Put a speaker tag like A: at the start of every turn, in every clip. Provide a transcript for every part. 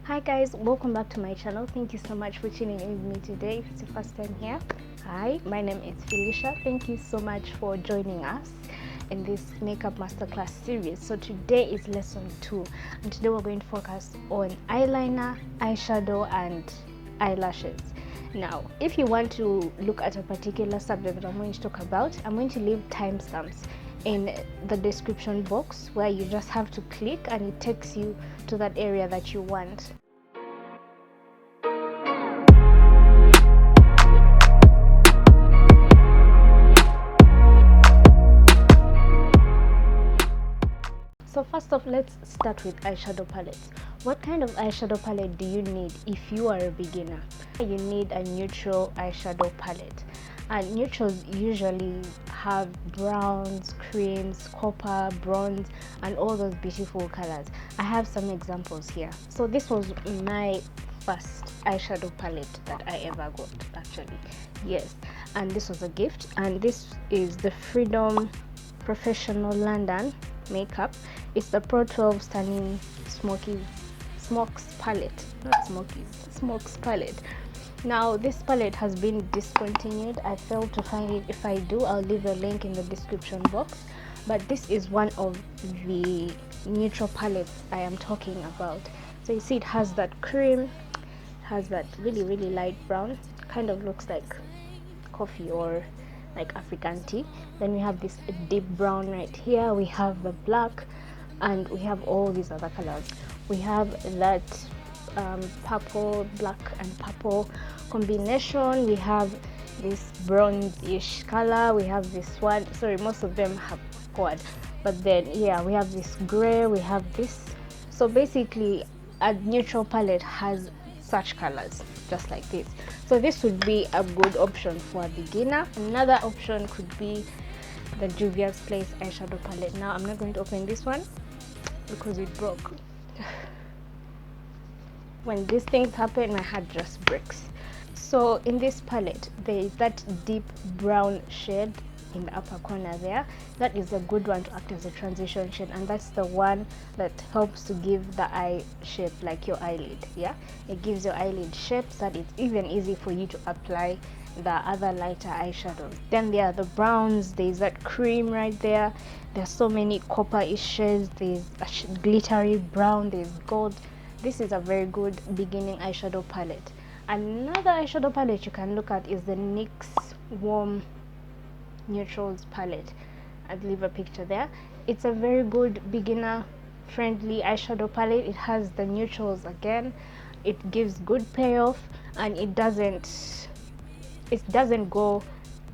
A: Hi guys, welcome back to my channel. Thank you so much for tuning in with me today. If it's your first time here, hi, my name is Phyllicia. Thank you so much for joining us in this makeup masterclass series. So today is lesson 2, and today we're going to focus on eyeliner, eyeshadow and eyelashes. Now, if you want to look at a particular subject that I'm going to talk about, I'm going to leave timestamps in the description box where you just have to click and it takes you to that area that you want. So first off, let's start with eyeshadow palettes. What kind of eyeshadow palette do you need if you are a beginner? You need a neutral eyeshadow palette. And neutrals usually have browns, creams, copper, bronze, and all those beautiful colors. I have some examples here. So this was my first eyeshadow palette that I ever got, actually. Yes, and this was a gift. And this is the Freedom Professional London makeup. It's the Pro 12 Stunning Smokes palette, not Smokies, Smokes palette. Now this palette has been discontinued. I failed to find it. If I do, I'll leave a link in the description box. But this is one of the neutral palettes I am talking about. So you see it has that cream, has that really light brown, kind of looks like coffee or like African tea. Then we have this deep brown right here, we have the black, and we have all these other colors. We have that purple, black and purple combination. We have this bronze-ish color. We have this one, sorry, most of them have quad, but then yeah, we have this gray, we have this. So basically a neutral palette has such colors just like this. So this would be a good option for a beginner. Another option could be the Juvias Place eyeshadow palette. Now I'm not going to open this one because it broke. When these things happen, my heart just breaks. So in this palette, there is that deep brown shade in the upper corner there. That is a good one to act as a transition shade, and that's the one that helps to give the eye shape like your eyelid. Yeah, it gives your eyelid shape so that it's even easy for you to apply the other lighter eyeshadows. Then there are the browns, there's that cream right there, there's so many copper-ish shades, there's a glittery brown, there's gold. This is a very good beginning eyeshadow palette. Another eyeshadow palette you can look at is the NYX Warm Neutrals palette. I'll leave a picture there. It's a very good beginner friendly eyeshadow palette. It has the neutrals again, it gives good payoff, and it doesn't go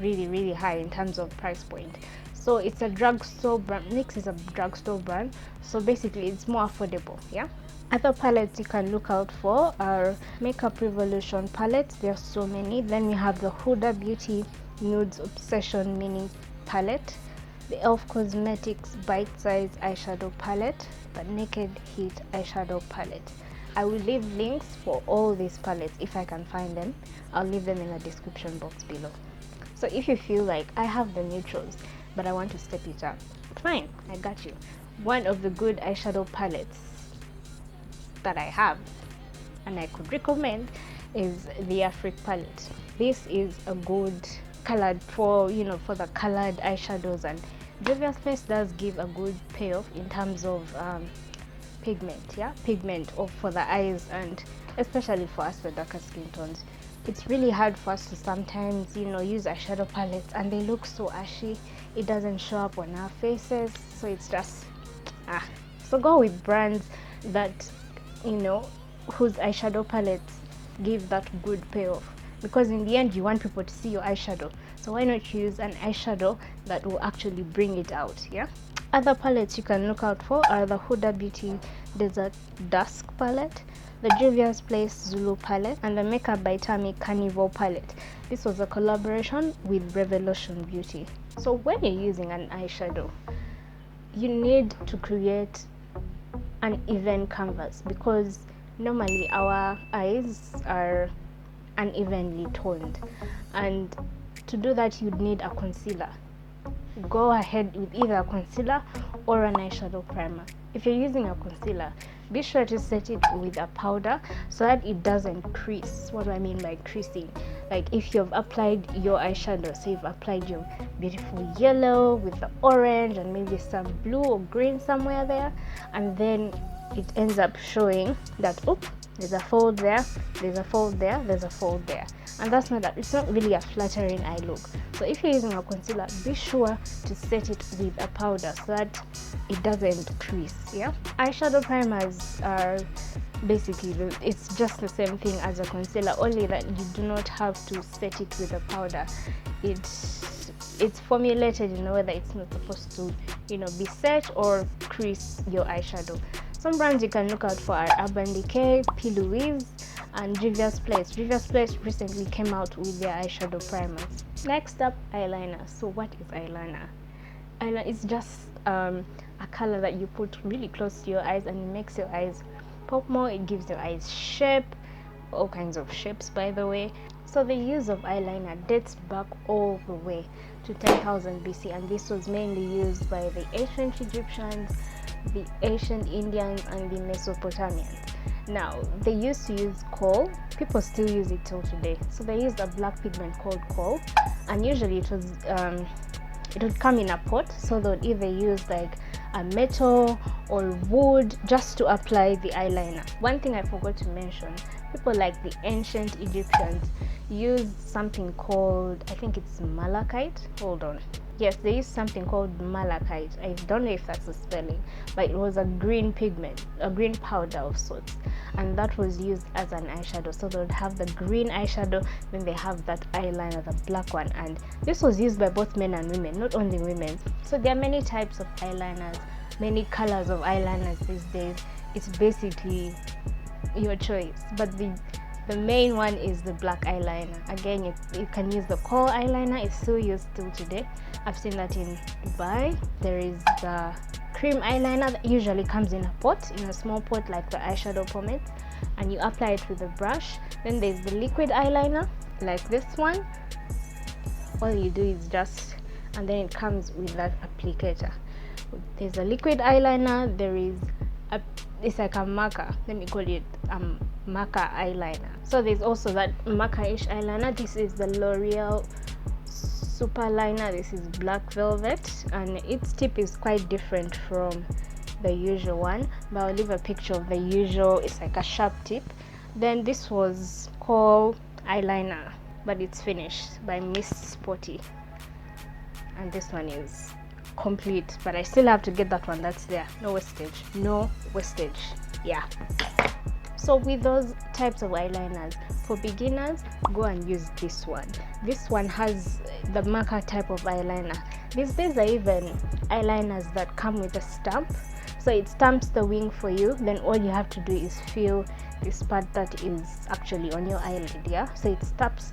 A: really high in terms of price point. So it's a drugstore brand. NYX is a drugstore brand, so basically it's more affordable. Yeah, other palettes you can look out for are Makeup Revolution palettes. There are so many. Then we have the Huda Beauty Nudes Obsession Mini palette, the Elf Cosmetics Bite Size eyeshadow palette, the Naked Heat eyeshadow palette. I will leave links for all these palettes if I can find them. I'll leave them in the description box below. So if you feel like I have the neutrals but I want to step it up, fine, I got you. One of the good eyeshadow palettes that I have and I could recommend is the Afric palette. This is a good colored for the colored eyeshadows, and Juvia's Place does give a good payoff in terms of pigment for the eyes, and especially for us with darker skin tones. It's really hard for us to sometimes use eyeshadow palettes and they look so ashy. It doesn't show up on our faces, so it's just so go with brands that whose eyeshadow palettes give that good payoff, because in the end you want people to see your eyeshadow. So why not use an eyeshadow that will actually bring it out? Yeah. Other palettes you can look out for are the Huda Beauty Desert Dusk palette, the Juvia's Place Zulu palette, and the Makeup by Tammy Carnival palette. This was a collaboration with Revolution Beauty. So when you're using an eyeshadow, you need to create an even canvas, because normally our eyes are unevenly toned, and to do that you'd need a concealer. Go ahead with either a concealer or an eyeshadow primer. If you're using a concealer, be sure to set it with a powder so that it doesn't crease. What do I mean by creasing? Like if you've applied your eyeshadow, so you've applied your beautiful yellow with the orange and maybe some blue or green somewhere there, and then it ends up showing that, oops, there's a fold there, there's a fold there, there's a fold there, and that's not that. It's not really a flattering eye look. So if you're using a concealer, be sure to set it with a powder so that it doesn't crease. Yeah, eyeshadow primers are basically, it's just the same thing as a concealer, only that you do not have to set it with a powder. It's formulated in a way that it's not supposed to, you know, be set or crease your eyeshadow. Some brands you can look out for are Urban Decay, Louise, and Juvias Place. Juvias Place recently came out with their eyeshadow primers. Next up, eyeliner. So what is eyeliner? Eyeliner is just a color that you put really close to your eyes, and it makes your eyes pop more. It gives your eyes shape, all kinds of shapes, by the way. So the use of eyeliner dates back all the way to 10,000 BC, and this was mainly used by the ancient Egyptians, the ancient Indians, and the Mesopotamians. Now, they used to use coal. People still use it till today. So they used a black pigment called coal, and usually it would come in a pot. So they would either use like a metal or wood just to apply the eyeliner. One thing I forgot to mention, people like the ancient Egyptians used something called, I think it's malachite. Hold on. Yes, they used something called malachite. I don't know if that's the spelling, but it was a green pigment, a green powder of sorts, and that was used as an eyeshadow. So they would have the green eyeshadow, then they have that eyeliner, the black one, and this was used by both men and women, not only women. So there are many types of eyeliners, many colors of eyeliners these days. It's basically your choice, but the main one is the black eyeliner. Again, you can use the coal eyeliner. It's still used till today. I've seen that in Dubai. There is the cream eyeliner that usually comes in a pot, in a small pot like the eyeshadow pomade, and you apply it with a brush. Then there's the liquid eyeliner like this one. All you do is just, and then it comes with that applicator. There's a liquid eyeliner. There is it's like a marker, let me call it marker eyeliner. So there's also that marker-ish eyeliner. This is the L'Oreal Super Liner. This is black velvet, and its tip is quite different from the usual one, but I'll leave a picture of the usual. It's like a sharp tip. Then this was called eyeliner, but it's finished by Miss Spotty, and this one is complete, but I still have to get that one. That's there, no wastage, no wastage. Yeah, so with those types of eyeliners, for beginners, go and use this one. This one has the marker type of eyeliner. These days are even eyeliners that come with a stamp, so it stamps the wing for you. Then all you have to do is fill this part that is actually on your eyelid. Yeah, so it stamps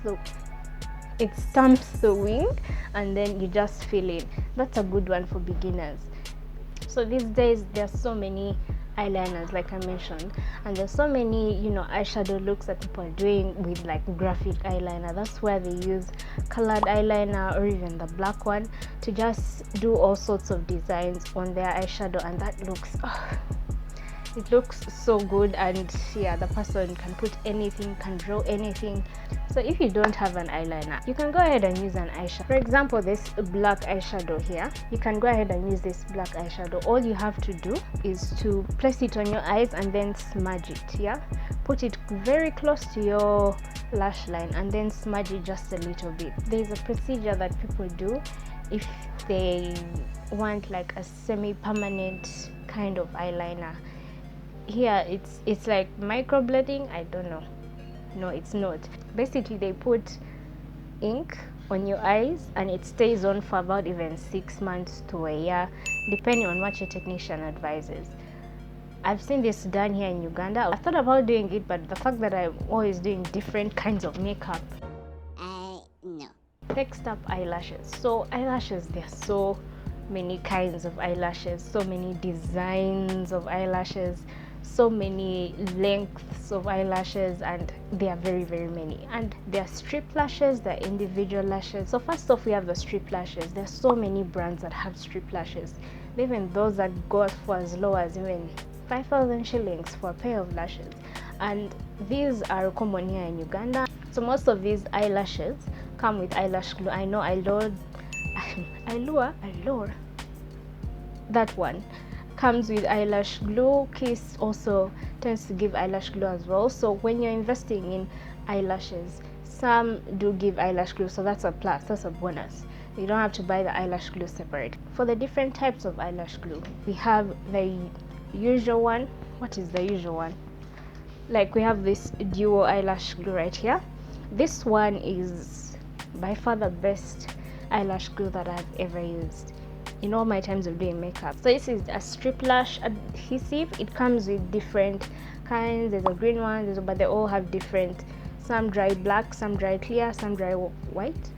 A: the wing, and then you just fill it. That's a good one for beginners. So these days there's so many eyeliners, like I mentioned, and there's so many, you know, eyeshadow looks that people are doing with like graphic eyeliner. That's where they use colored eyeliner or even the black one to just do all sorts of designs on their eyeshadow, and that looks it looks so good. And yeah, the person can put anything, can draw anything. So if you don't have an eyeliner, you can go ahead and use an eyeshadow. For example, this black eyeshadow here, you can go ahead and use this black eyeshadow. All you have to do is to place it on your eyes and then smudge it. Yeah, put it very close to your lash line and then smudge it just a little bit. There's a procedure that people do if they want like a semi-permanent kind of eyeliner. Here it's like microblading. I don't know, no, it's not. Basically they put ink on your eyes and it stays on for about even 6 months to a year, depending on what your technician advises. I've seen this done here in Uganda. I thought about doing it, but the fact that I'm always doing different kinds of makeup, no. Next up, eyelashes. So eyelashes, there are so many kinds of eyelashes, so many designs of eyelashes, so many lengths of eyelashes, and there are very, very many. And there are strip lashes, there are individual lashes. So first off, we have the strip lashes. There's so many brands that have strip lashes. Even those that go for as low as even 5,000 shillings for a pair of lashes, and these are common here in Uganda. So most of these eyelashes come with eyelash glue. I know Allure, that one comes with eyelash glue. Kiss also tends to give eyelash glue as well. So when you're investing in eyelashes, some do give eyelash glue, so that's a plus, that's a bonus. You don't have to buy the eyelash glue separate. For the different types of eyelash glue, we have the usual one. What is the usual one? Like we have this duo eyelash glue right here. This one is by far the best eyelash glue that I've ever used in all my times of doing makeup. So this is a strip lash adhesive. It comes with different kinds. There's a green one, but they all have different. Some dry black, some dry clear, some dry white.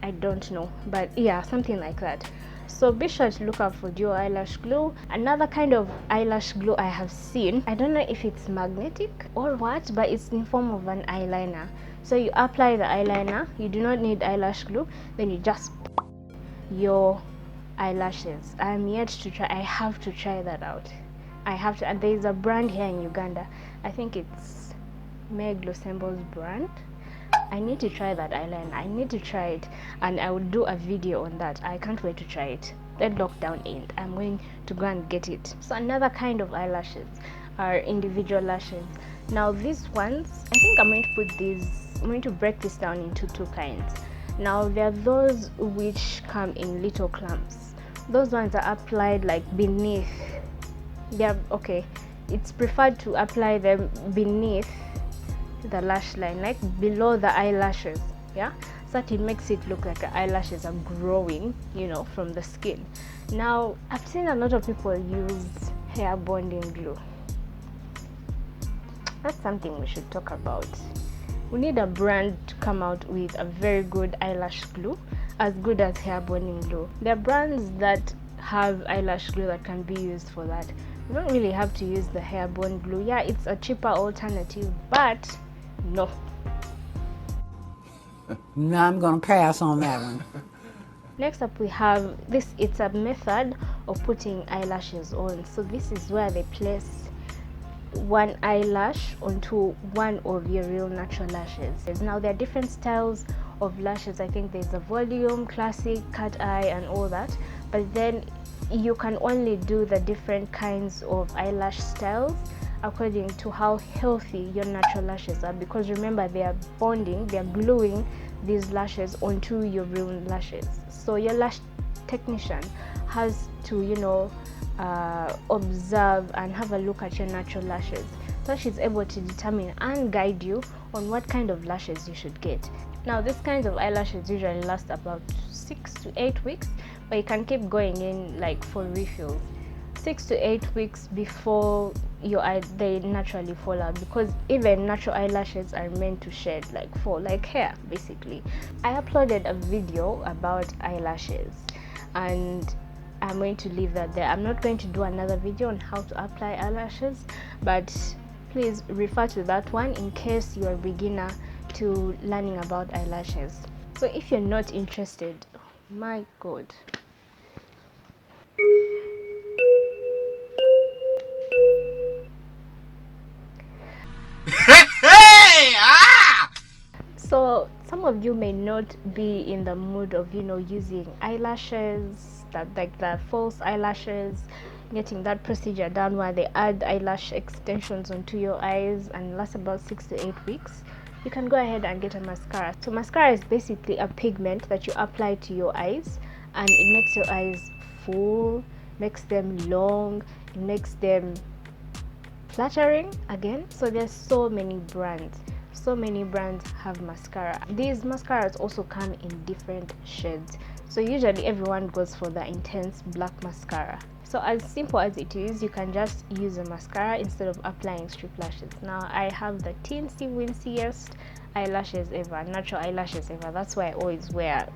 A: I don't know, but yeah, something like that. So be sure to look out for duo eyelash glue. Another kind of eyelash glue I have seen, I don't know if it's magnetic or what, but it's in form of an eyeliner. So you apply the eyeliner, you do not need eyelash glue, then you just your eyelashes. I'm yet to try. I have to try that out. I have to. And there is a brand here in Uganda, I think it's Meg Lusembo's brand. I need to try that eyeliner. I need to try it, and I will do a video on that. I can't wait to try it. Let lockdown end, I'm going to go and get it. So another kind of eyelashes are individual lashes. Now these ones, I think I'm going to break this down into two kinds. Now there are those which come in little clumps. Those ones are applied like beneath. They're okay. It's preferred to apply them beneath the lash line, like below the eyelashes, yeah, so that it makes it look like the eyelashes are growing, you know, from the skin. Now I've seen a lot of people use hair bonding glue. That's something we should talk about. We need a brand to come out with a very good eyelash glue, as good as hair bonding glue. There are brands that have eyelash glue that can be used for that. You don't really have to use the hair bond glue. Yeah, it's a cheaper alternative, but no.
B: No, I'm gonna pass on that one.
A: Next up we have this. It's a method of putting eyelashes on. So this is where they place one eyelash onto one of your real natural lashes. Now there are different styles of lashes. I think there's a volume, classic, cat eye, and all that, but then you can only do the different kinds of eyelash styles according to how healthy your natural lashes are, because remember, they are bonding, they are gluing these lashes onto your real lashes. So your lash technician has to, you know, observe and have a look at your natural lashes, so she's able to determine and guide you on what kind of lashes you should get. Now these kinds of eyelashes usually last about 6 to 8 weeks, but you can keep going in like for refills 6 to 8 weeks before your eye they naturally fall out, because even natural eyelashes are meant to shed, like fall like hair basically. I uploaded a video about eyelashes and I'm going to leave that there. I'm not going to do another video on how to apply eyelashes, but please refer to that one in case you're a beginner to learning about eyelashes. So if you're not interested, my god, so some of you may not be in the mood of, you know, using eyelashes, that like the false eyelashes, getting that procedure done where they add eyelash extensions onto your eyes and lasts about 6 to 8 weeks. You can go ahead and get a mascara. So mascara is basically a pigment that you apply to your eyes, and it makes your eyes full, makes them long, it makes them flattering again. So there's so many brands have mascara. These mascaras also come in different shades, so usually everyone goes for the intense black mascara. So as simple as it is, you can just use a mascara instead of applying strip lashes. Now I have the teensy winsiest eyelashes ever, natural eyelashes ever. That's why I always wear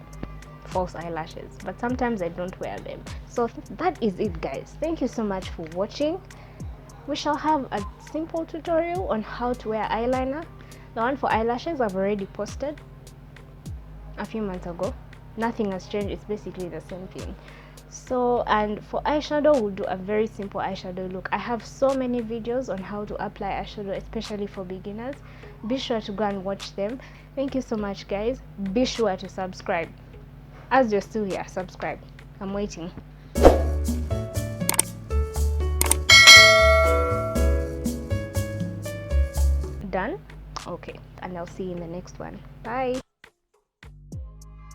A: false eyelashes, but sometimes I don't wear them. So that is it, guys. Thank you so much for watching. We shall have a simple tutorial on how to wear eyeliner. The one for eyelashes I've already posted a few months ago. Nothing has changed, it's basically the same thing. So, and for eyeshadow, we'll do a very simple eyeshadow look. I have so many videos on how to apply eyeshadow, especially for beginners. Be sure to go and watch them. Thank you so much, guys. Be sure to subscribe. As you're still here, subscribe. I'm waiting. Done? Okay, and I'll see you in the next one. Bye.